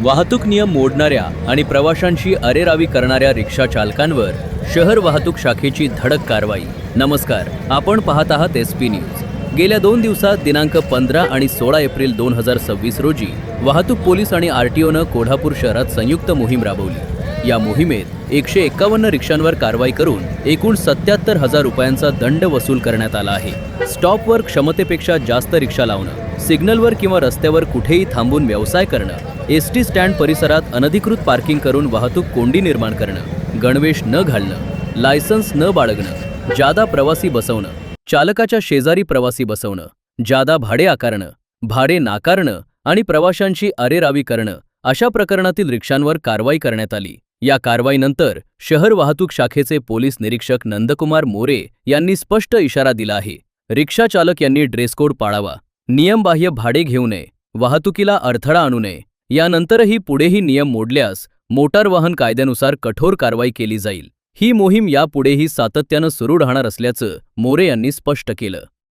वाहतूक नियम मोडणाऱ्या आणि प्रवाशांची अरेरावी करणाऱ्या रिक्षा चालकांवर शहर वाहतूक शाखेची धडक कारवाई। नमस्कार, आपण पाहत आहात SP न्यूज। गेल्या 2 दिवसात दिनांक 15 आणि 16 एप्रिल 2026 रोजी वाहतूक पोलीस आणि RTOनं कोल्हापूर शहरात संयुक्त मोहीम राबवली। या मोहिमेत 151 रिक्षांवर कारवाई करून एकूण 77,000 रुपयांचा दंड वसूल करण्यात आला आहे। स्टॉपवर क्षमतेपेक्षा जास्त रिक्षा लावणं, सिग्नलवर किंवा रस्त्यावर कुठेही थांबून व्यवसाय करणं, ST स्टँड परिसरात अनधिकृत पार्किंग करून वाहतूक कोंडी निर्माण करणं, गणवेश न घालणं, लायसन्स न बाळगणं, जादा प्रवासी बसवणं, चालकाच्या शेजारी प्रवासी बसवणं, जादा भाडे आकारणं, भाडे नाकारणं आणि प्रवाशांची अरेरावी करणं अशा प्रकरणातील रिक्षांवर कारवाई करण्यात आली। या कारवाईनंतर शहर वाहतूक शाखेचे पोलीस निरीक्षक नंदकुमार मोरे यांनी स्पष्ट इशारा दिला आहे। रिक्षा चालक यांनी ड्रेस कोड पाळावा, नियमबाह्य भाडे घेऊ नये, वाहतुकीला अडथळा आणू नये। यानंतरही पुढेही नियम मोडल्यास मोटार वाहन कायद्यानुसार कठोर कारवाई केली जाईल। ही मोहीम यापुढेही सातत्यानं सुरू राहणार असल्याचं मोरे यांनी स्पष्ट केलं।